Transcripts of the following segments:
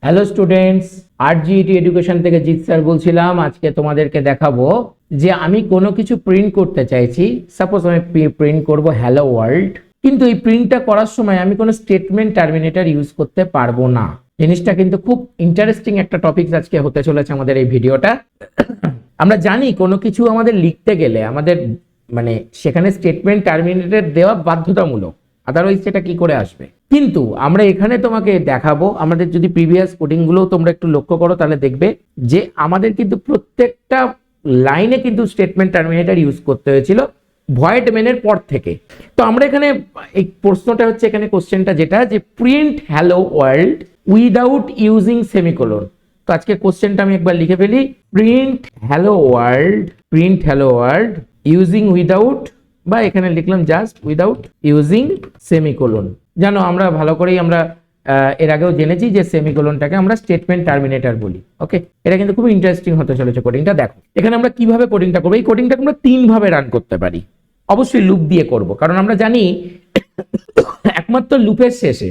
Hello students, আরজিইটি education থেকে Jeet sir বলছিলাম। আজকে তোমাদেরকে দেখাবো যে আমি কোনো কিছু প্রিন্ট করতে চাইছি। সাপোজ আমি প্রিন্ট করব হ্যালো ওয়ার্ল্ড, কিন্তু এই প্রিন্টটা করার সময় আমি কোনো স্টেটমেন্ট টার্মিনেটর ইউজ করতে পারবো না। জিনিসটা কিন্তু খুব ইন্টারেস্টিং একটা টপিক আজকে হতে চলেছে আমাদের এই ভিডিওটা। আমরা জানি কোনো কিছু আমাদের লিখতে গেলে আমাদের মানে সেখানে স্টেটমেন্ট টার্মিনেটর দেওয়া বাধ্যতামূলক, আদারওয়াইজ সেটা কি করে আসবে। কিন্তু আমরা এখানে তোমাকে দেখাবো, আমাদের যদি প্রিভিয়াস কোডিং গুলো তোমরা একটু লক্ষ্য করো তাহলে দেখবে যে আমাদের কিন্তু প্রত্যেকটা লাইনে কিন্তু স্টেটমেন্ট টার্মিনেটর ইউজ করতে হয়েছিল ভয়েড মেনের পর থেকে। তো আমরা এখানে এই প্রশ্নটা হচ্ছে, এখানে কোশ্চেনটা যেটা যে print hello world without using semicolon. তো আজকে কোশ্চেনটা আমি একবার লিখে ফেলি, print hello world using without, বা এখানে লিখলাম জাস্ট উইদাউট ইউজিং সেমিকোলন। জানো আমরা ভালো করেই আমরা এর আগেও জেনেছি যে সেমিকোলনটাকে আমরা স্টেটমেন্ট টার্মিনেটর বলি। ওকে, এটা কিন্তু খুব ইন্টারেস্টিং হতে চলেছে কোডিংটা। দেখো এখানে আমরা কিভাবে কোডিংটা করবো। এই কোডিংটাকে আমরা তিন ভাবে রান করতে পারি। অবশ্যই লুপ দিয়ে করব, কারণ আমরা জানি একমাত্র লুপের শেষে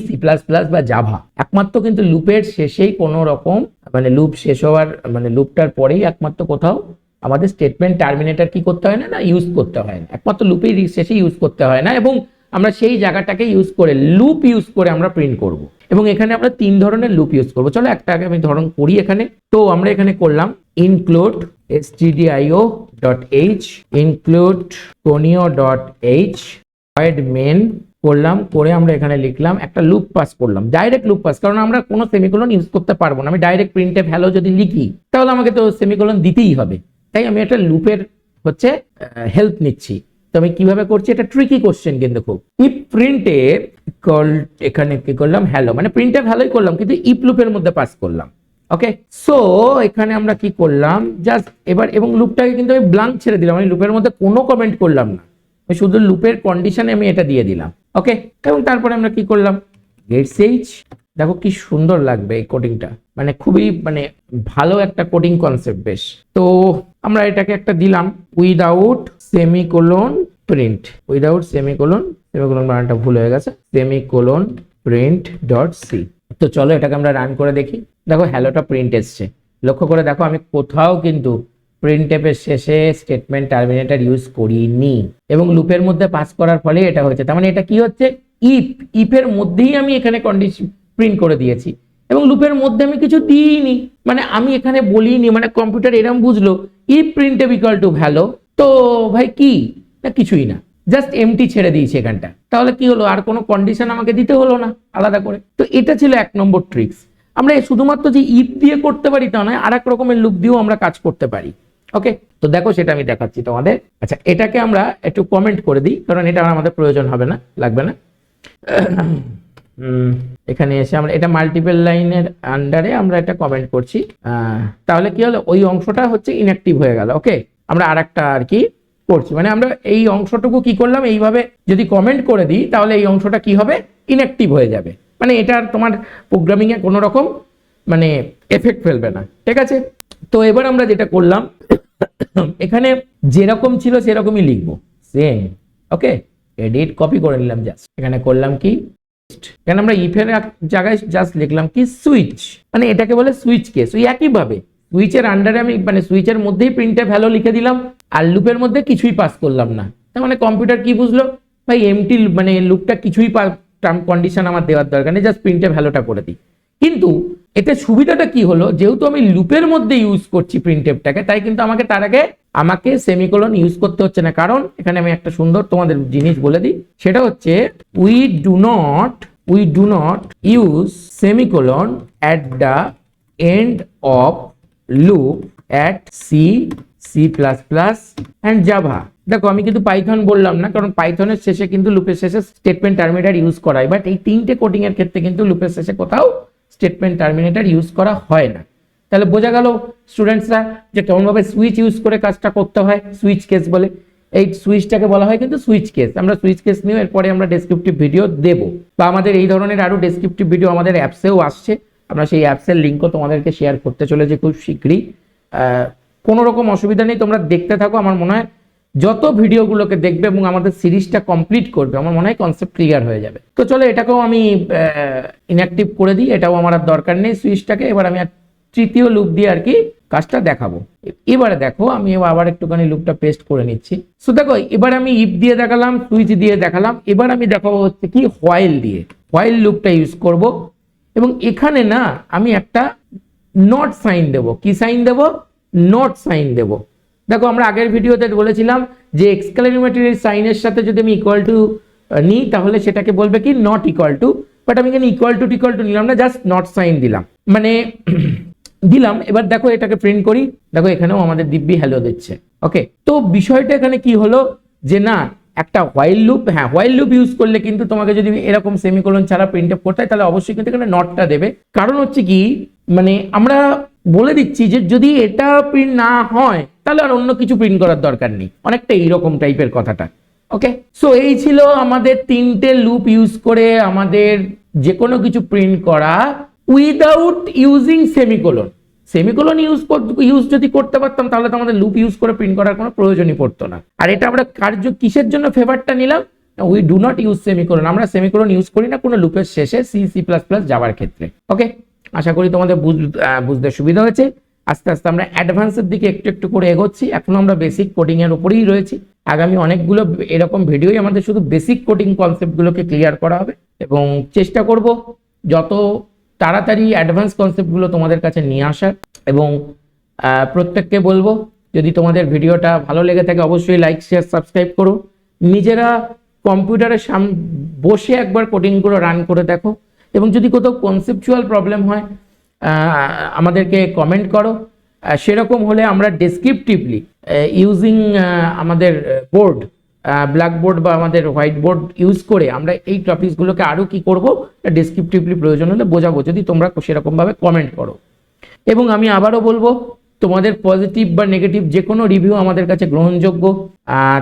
সি প্লাস প্লাস বা জাভা একমাত্র কিন্তু লুপের শেষেই কোনো রকম মানে লুপ শেষ হওয়ার মানে লুপটার পরেই একমাত্র কোথাও আমাদের স্টেটমেন্ট টার্মিনেটর কি করতে হয় না ইউজ করতে হয় না, একমাত্র লুপের শেষে ইউজ করতে হয় না, এবং আমরা সেই জায়গাটাকে ইউজ করে লুপ ইউজ করে আমরা প্রিন্ট করব। এবং এখানে আমরা তিন ধরনের লুপ ইউজ করব। চলো একটা আগে আমি ধরন করি এখানে। তো আমরা এখানে করলাম include stdio.h include conio.h void main করলাম, করে আমরা এখানে লিখলাম একটা লুপ পাস করলাম, ডাইরেক্ট লুপ পাস, কারণ আমরা কোনো সেমিকোলন ইউজ করতে পারবো না। আমি ডাইরেক্ট প্রিন্টে ভ্যালু যদি লিখি তাহলে আমাকে তো সেমিকোলন দিতেই হবে, তাই আমি একটা লুপের হচ্ছে হেল্প নিচ্ছি। তো আমি কিভাবে করছি, এটা ট্রিকি কোশ্চেন কিন্তু খুব। ইফ প্রিন্টে এখানে কি করলাম হ্যালো, মানে প্রিন্টে ভ্যালুই করলাম কিন্তু ইফ লুপের মধ্যে পাস করলাম। ওকে, সো এখানে আমরা কি করলাম জাস্ট এবার, এবং লুপটাকে কিন্তু আমি ব্ল্যাঙ্ক ছেড়ে দিলাম, আমি লুপের মধ্যে কোনো কমেন্ট করলাম না, আমি শুধু লুপের কন্ডিশনে আমি এটা দিয়ে দিলাম। ওকে, এবং তারপরে আমরা কি করলাম গেট সেইচ। দেখো কি সুন্দর লাগবে এই কোডিংটা, মানে খুবই মানে ভালো একটা কোডিং কনসেপ্ট বেশ। তো আমরা এটাকে একটা দিলাম without semicolon print, without semicolon বানানটা ভুল হয়ে গেছে, সেমিকোলন প্রিন্ট ডট সি। তো চলো এটাকে আমরা রান করে দেখি। দেখো হ্যালোটা প্রিন্ট এসছে, লক্ষ্য করে দেখো আমি কোথাও কিন্তু প্রিন্টএফের শেষে স্টেটমেন্ট টার্মিনেটর ইউজ করিনি, এবং লুপের মধ্যে পাস করার ফলে এটা হয়েছে। তার মানে এটা কি হচ্ছে, ইফের মধ্যেই আমি এখানে কন্ডিশন প্রিন্ট করে দিয়েছি, এবং লুপের মধ্যে আমি কিছু দিইনি, মানে আমি এখানে বলিনি, মানে কম্পিউটার এরম বুঝলো ইফ প্রিন্টএফ ইকুয়াল টু ভ্যালো। তো ভাই কি না, কিছুই না, জাস্ট এমটি ছেড়ে দিয়েছি এখানটা। তাহলে কি হলো, আর কোনো কন্ডিশন আমাকে দিতে হলো না আলাদা করে। তো এটা ছিল এক নম্বর ট্রিক্স। আমরা শুধুমাত্র যে ইফ দিয়ে করতে পারি তা নয়, আর এক রকমের লুপ দিয়েও আমরা কাজ করতে পারি। ওকে, তো দেখো সেটা আমি দেখাচ্ছি তোমাদের। আচ্ছা, এটাকে আমরা একটু কমেন্ট করে দিই, কারণ এটা আমাদের প্রয়োজন হবে না, লাগবে না। এখানে এসে আমরা এটা মাল্টিপল লাইনের আন্ডারে আমরা এটা কমেন্ট করছি। তাহলে কি হলো, ওই অংশটা হচ্ছে ইনঅ্যাক্টিভ হয়ে গেল। ওকে, আমরা আরেকটা আর কি করছি, মানে আমরা এই অংশটুকু কি করলাম, এইভাবে যদি কমেন্ট করে দিই তাহলে এই অংশটা কি হবে, ইনঅ্যাক্টিভ হয়ে যাবে, মানে এটা তোমার প্রোগ্রামিং এ কোনো রকম মানে এফেক্ট ফেলবে না। ঠিক আছে, তো এবার আমরা যেটা করলাম এখানে যেরকম ছিল সেরকমই লিখবো, সেম। ওকে, এডিট কপি করে নিলাম, জাস্ট এখানে করলাম কি, এখানে আমরা ইফের জায়গায় জাস্ট লিখলাম কি সুইচ, মানে এটাকে বলে সুইচ কেস। ওই একইভাবে সুইচের আন্ডারে আমি মানে সুইচের মধ্যেই প্রিন্টে ভ্যালু লিখে দিলাম, আর লুপের মধ্যে কিছুই পাস করলাম না। তার মানে কম্পিউটার কি বুঝলো, ভাই এমটি মানে লুপটা কিছুই টার্ম কন্ডিশন আমার দেওয়ার দরকার নেই, জাস্ট প্রিন্টে ভ্যালুটা করে দিই। কিন্তু এতে সুবিধাটা কি হলো, যেহেতু আমি লুপের মধ্যে ইউজ করছি প্রিন্টএফটাকে, তাই কিন্তু আমাকে তার আগে আমাকে সেমিকোলন ইউজ করতে হচ্ছে না। কারণ এখানে আমি একটা সুন্দর তোমাদের জিনিস বলে দিই, সেটা হচ্ছে we do not use semicolon at the end of loop at C plus plus and Java. দেখো আমি কিন্তু পাইথন বললাম না, কারণ পাইথনের শেষে কিন্তু লুপের শেষে স্টেটমেন্ট টার্মিনেটর ইউজ করা হয়, বাট এই তিনটে কোডিং এর ক্ষেত্রে কিন্তু লুপের শেষে কোথাও স্টেটমেন্ট টার্মিনেটর ইউজ করা হয় না। তাহলে বোঝা গেল স্টুডেন্টসরা যে কেমনভাবে সুইচ ইউজ করে কাজটা করতে হয়, সুইচ কেস বলে। এই সুইচটাকে বলা হয় কিন্তু সুইচ কেস। আমরা সুইচ কেস নিয়ে এরপরে আমরা ডেসক্রিপটিভ ভিডিও দেব, বা আমাদের এই ধরনের আরো ডেসক্রিপটিভ ভিডিও আমাদের অ্যাপসেও আসছে, আমরা সেই অ্যাপসের লিঙ্কও তোমাদেরকে শেয়ার করতে চলেছি খুব শীঘ্রই। কোনো রকম অসুবিধা নেই, তোমরা দেখতে থাকো। আমার মনে হয় যত ভিডিওগুলোকে দেখবে এবং আমাদের সিরিজটা কমপ্লিট করবে, আমার মনে হয় কনসেপ্ট ক্লিয়ার হয়ে যাবে। তো চলো এটাকেও আমি ইনঅ্যাক্টিভ করে দিই, এটাও আমার আর দরকার নেই সুইচটাকে। এবার আমি আর তৃতীয় লুপ দিয়ে আর কি কাজটা দেখাবো। এবারে দেখো আমি আবার একটুখানি লুপটা পেস্ট করে নিচ্ছি। সো দেখো এবার আমি ইফ দিয়ে দেখালাম, সুইচ দিয়ে দেখালাম, এবার আমি দেখাবো হচ্ছে কি হোয়াইল দিয়ে। হোয়াইল লুপটা ইউজ করব এবং এখানে না আমি একটা নট সাইন দেব। কি সাইন দেব? নট সাইন দেব। দেখো আমরা আগের ভিডিওতে বলেছিলাম যে এক্সক্লেমেটরি সাইনের সাথে যদি আমি ইকুয়াল টু নিই তাহলে সেটাকে বলবে কি নট ইকুয়াল টু, বাট আমি এখানে ইকুয়াল টু নিলাম না, জাস্ট নট সাইন দিলাম, মানে দিলাম। এবার দেখো এটাকে প্রিন্ট করি, দেখো এখানেও আমাদের দিব্যি হ্যালো দিচ্ছে। ওকে, তো বিষয়টা এখানে কি হলো যে না একটা হোয়াইল লুপ, হ্যাঁ হোয়াইল লুপ ইউজ করলে কিন্তু তোমাকে যদি এরকম সেমিকোলন ছাড়া প্রিন্ট আপ করতে হয় তাহলে অবশ্যই কিন্তু এখানে নটটা দেবে। কারণ হচ্ছে কি মানে আমরা বলে দিচ্ছি যে যদি এটা প্রিন্ট না হয় তাহলে আর অন্য কিছু প্রিন্ট করার দরকার নেই, অনেকটা এইরকম টাইপের কথাটা। ওকে, সো এই ছিল আমাদের 3টে লুপ ইউজ করে আমাদের যে কোনো কিছু প্রিন্ট করা without using semicolon. Semicolon use যদি করতে পারতাম তাহলে তো আমাদের লুপ ইউজ করে প্রিন্ট করার কোনো প্রয়োজনই পড়তো না। আর এটা আমরা কার্য কিসের জন্য ফেভারটা নিলাম? We do not use semicolon, আমরা সেমিকোলন ইউজ করি না কোনো লুপের শেষে C++ জাভার ক্ষেত্রে। ওকে, আশা করি তোমাদের বুঝতে সুবিধা হয়েছে। আস্তে আস্তে আমরা অ্যাডভান্সের দিকে একটু একটু করে এগোচ্ছি, এখন আমরা বেসিক কোডিং এর উপরেই রয়েছি। আগামী অনেকগুলো এরকম ভিডিওই আমাদের শুধু বেসিক কোডিং কনসেপ্টগুলোকে ক্লিয়ার করা হবে এবং চেষ্টা করব যত তাড়াতাড়ি অ্যাডভান্স কনসেপ্টগুলো তোমাদের কাছে নিয়ে আসার। এবং প্রত্যেককে বলবো যদি তোমাদের ভিডিওটা ভালো লেগে থাকে অবশ্যই লাইক শেয়ার সাবস্ক্রাইব করো। নিজেরা কম্পিউটারের সামনে বসে একবার কোডিংগুলো রান করে দেখো এবং যদি কোথাও কনসেপচুয়াল প্রবলেম হয় আমাদেরকে কমেন্ট করো। সেরকম হলে আমরা ডেসক্রিপটিভলি ইউজিং আমাদের বোর্ড ব্ল্যাকবোর্ড বা আমাদের হোয়াইট বোর্ড ইউজ করে আমরা এই টপিকসগুলোকে আরও কি করব ডেসক্রিপটিভলি প্রয়োজন হলে বোঝাবো, যদি তোমরা সেরকমভাবে কমেন্ট করো। এবং আমি আবারও বলবো তোমাদের পজিটিভ বা নেগেটিভ যে কোনো রিভিউ আমাদের কাছে গ্রহণযোগ্য।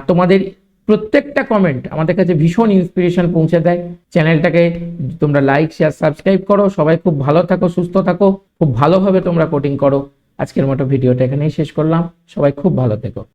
তোমাদের প্রত্যেকটা কমেন্ট আমাদের কাছে ভীষণ ইন্সপিরেশন পৌঁছে দেয়। চ্যানেলটাকে তোমরা লাইক শেয়ার সাবস্ক্রাইব করো। সবাই খুব ভালো থাকো, সুস্থ থাকো, খুব ভালোভাবে তোমরা কোডিং করো। আজকের মতো ভিডিওটা এখানেই শেষ করলাম। সবাই খুব ভালো থেকো।